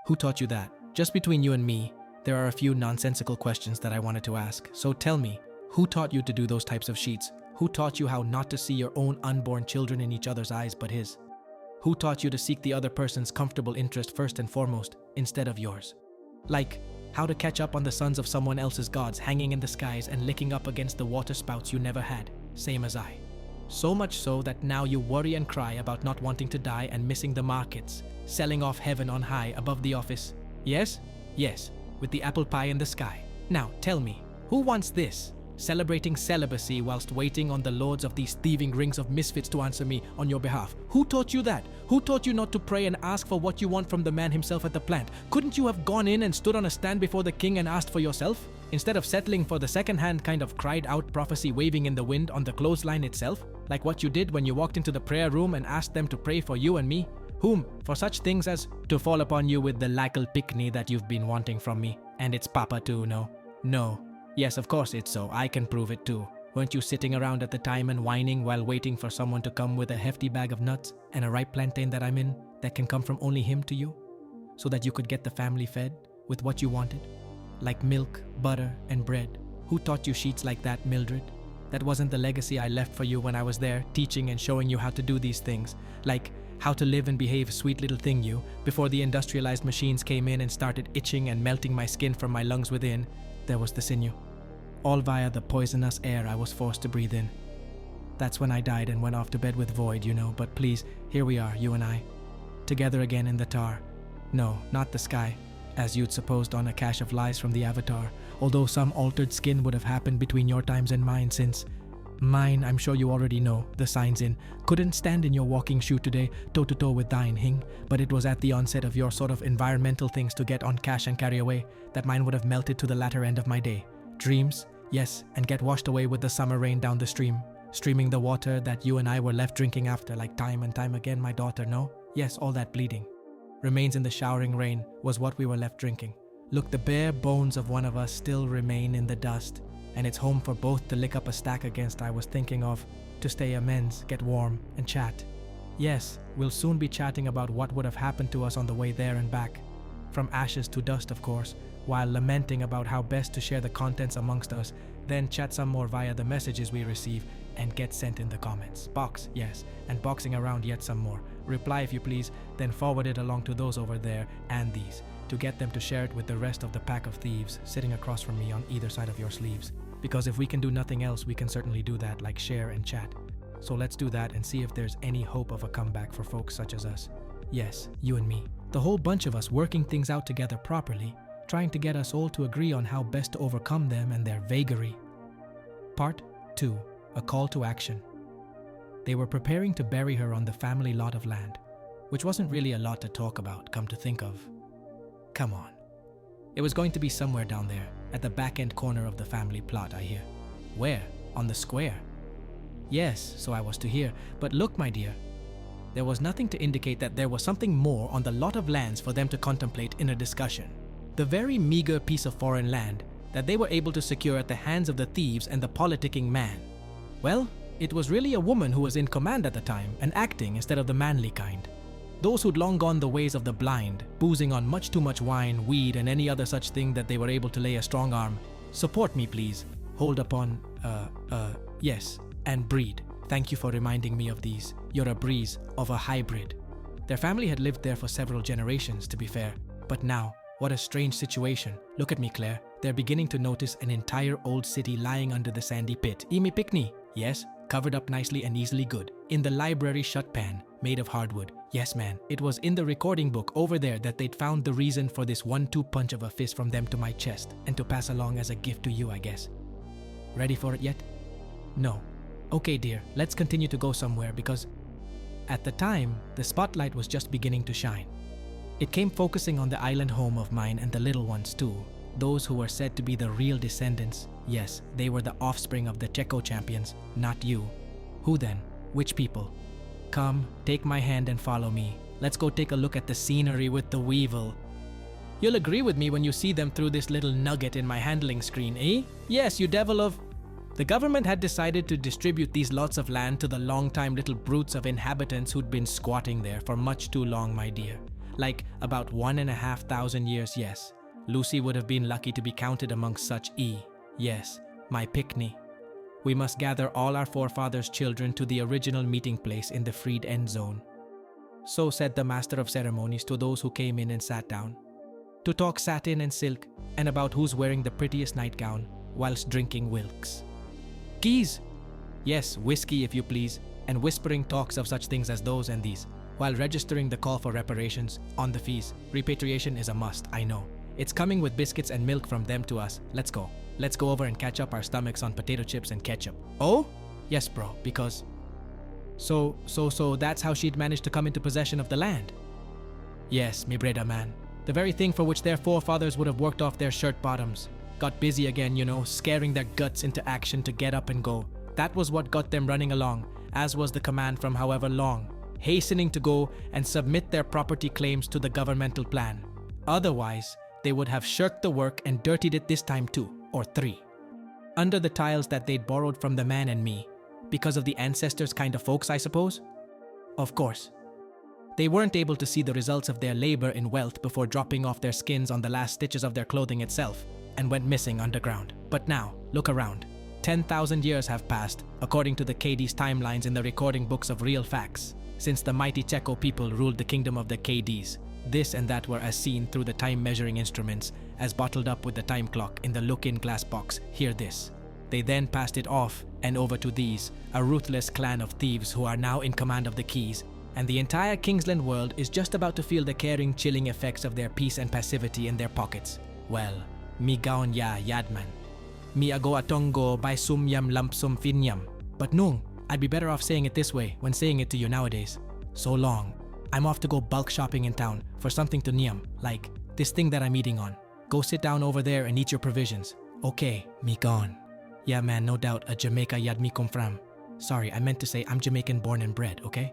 Who taught you that? Just between you and me, there are a few nonsensical questions that I wanted to ask. So tell me, who taught you to do those types of sheets? Who taught you how not to see your own unborn children in each other's eyes but his? Who taught you to seek the other person's comfortable interest first and foremost, instead of yours? Like, how to catch up on the sons of someone else's gods hanging in the skies and licking up against the water spouts you never had, same as I. So much so that now you worry and cry about not wanting to die and missing the markets, selling off heaven on high above the office. Yes? Yes, with the apple pie in the sky. Now tell me, who wants this? Celebrating celibacy whilst waiting on the lords of these thieving rings of misfits to answer me on your behalf. Who taught you that? Who taught you not to pray and ask for what you want from the man himself at the plant? Couldn't you have gone in and stood on a stand before the king and asked for yourself? Instead of settling for the second-hand kind of cried-out prophecy waving in the wind on the clothesline itself? Like what you did when you walked into the prayer room and asked them to pray for you and me? Whom? For such things as to fall upon you with the lackal pickney that you've been wanting from me. And it's Papa too, no? No. Yes, of course it's so. I can prove it too. Weren't you sitting around at the time and whining while waiting for someone to come with a hefty bag of nuts and a ripe plantain that I'm in that can come from only him to you? So that you could get the family fed with what you wanted? Like milk, butter, and bread. Who taught you sheets like that, Mildred? That wasn't the legacy I left for you when I was there, teaching and showing you how to do these things. Like how to live and behave, sweet little thing you, before the industrialized machines came in and started itching and melting my skin from my lungs within. There was the sinew. All via the poisonous air I was forced to breathe in. That's when I died and went off to bed with void, you know, but please, here we are, you and I. Together again in the tar. No, not the sky, as you'd supposed on a cache of lies from the Avatar, although some altered skin would have happened between your times and mine since mine, I'm sure you already know, the signs in, couldn't stand in your walking shoe today, toe-to-toe with thine, Hing, but it was at the onset of your sort of environmental things to get on cash and carry away, that mine would have melted to the latter end of my day. Dreams, yes, and get washed away with the summer rain down the stream, streaming the water that you and I were left drinking after like time and time again, my daughter, no? Yes, all that bleeding. Remains in the showering rain was what we were left drinking. Look, the bare bones of one of us still remain in the dust, and it's home for both to lick up a stack against. I was thinking of, to stay amends, get warm, and chat. Yes, we'll soon be chatting about what would have happened to us on the way there and back. From ashes to dust, of course, while lamenting about how best to share the contents amongst us, then chat some more via the messages we receive and get sent in the comments. Box, yes, and boxing around yet some more. Reply if you please, then forward it along to those over there and these, to get them to share it with the rest of the pack of thieves sitting across from me on either side of your sleeves. Because if we can do nothing else, we can certainly do that, like share and chat. So let's do that and see if there's any hope of a comeback for folks such as us. Yes, you and me. The whole bunch of us working things out together properly, trying to get us all to agree on how best to overcome them and their vagary. Part 2. A call to action. They were preparing to bury her on the family lot of land, which wasn't really a lot to talk about, come to think of. Come on. It was going to be somewhere down there, at the back-end corner of the family plot, I hear. Where? On the square? Yes, so I was to hear, but look, my dear, there was nothing to indicate that there was something more on the lot of lands for them to contemplate in a discussion. The very meager piece of foreign land that they were able to secure at the hands of the thieves and the politicking man. Well, it was really a woman who was in command at the time and acting instead of the manly kind. Those who'd long gone the ways of the blind, boozing on much too much wine, weed, and any other such thing that they were able to lay a strong arm. Support me, please. Hold upon, yes, and breed. Thank you for reminding me of these. You're a breeze of a hybrid. Their family had lived there for several generations, to be fair. But now, what a strange situation. Look at me, Claire. They're beginning to notice an entire old city lying under the sandy pit. Imi Pickney. Yes, covered up nicely and easily good. In the library shut pan, made of hardwood. Yes, man, it was in the recording book over there that they'd found the reason for this 1-2 punch of a fist from them to my chest, and to pass along as a gift to you, I guess. Ready for it yet? No. Okay, dear, let's continue to go somewhere because at the time, the spotlight was just beginning to shine. It came focusing on the island home of mine and the little ones too, those who were said to be the real descendants. Yes, they were the offspring of the Checo champions, not you. Who then? Which people? Come, take my hand and follow me. Let's go take a look at the scenery with the weevil. You'll agree with me when you see them through this little nugget in my handling screen, eh? Yes, you devil of... The government had decided to distribute these lots of land to the long-time little brutes of inhabitants who'd been squatting there for much too long, my dear. like about 1,500 years, yes. Lucy would have been lucky to be counted amongst such yes, my Pickney. We must gather all our forefathers' children to the original meeting place in the freed end zone. So said the master of ceremonies to those who came in and sat down, to talk satin and silk and about who's wearing the prettiest nightgown whilst drinking Wilkes. Keys! Yes, whiskey if you please, and whispering talks of such things as those and these, while registering the call for reparations on the fees. Repatriation is a must, I know. It's coming with biscuits and milk from them to us. Let's go. Let's go over and catch up our stomachs on potato chips and ketchup. Oh? Yes, bro, because... So that's how she'd managed to come into possession of the land. Yes, mi breda man. The very thing for which their forefathers would have worked off their shirt bottoms. Got busy again, scaring their guts into action to get up and go. That was what got them running along, as was the command from however long, hastening to go and submit their property claims to the governmental plan. Otherwise, they would have shirked the work and dirtied it this time 2 or 3. Under the tiles that they'd borrowed from the man and me, because of the ancestors kind of folks, I suppose? Of course. They weren't able to see the results of their labor in wealth before dropping off their skins on the last stitches of their clothing itself, and went missing underground. But now, look around. 10,000 years have passed, according to the KD's timelines in the recording books of real facts, since the mighty Checo people ruled the kingdom of the KDs. This and that were as seen through the time-measuring instruments, as bottled up with the time clock in the look-in glass box. Hear this. They then passed it off and over to these, a ruthless clan of thieves who are now in command of the keys, and the entire Kingsland world is just about to feel the caring, chilling effects of their peace and passivity in their pockets. Well, mi gaon ya yadman. Mi ago atongo by sum yam lump sum finyam. But nung, I'd be better off saying it this way when saying it to you nowadays. So long. I'm off to go bulk shopping in town for something to niyam, like this thing that I'm eating on. Go sit down over there and eat your provisions. Okay, me gone. Yeah man, no doubt a Jamaica yad me come from. Sorry, I meant to say I'm Jamaican born and bred, okay?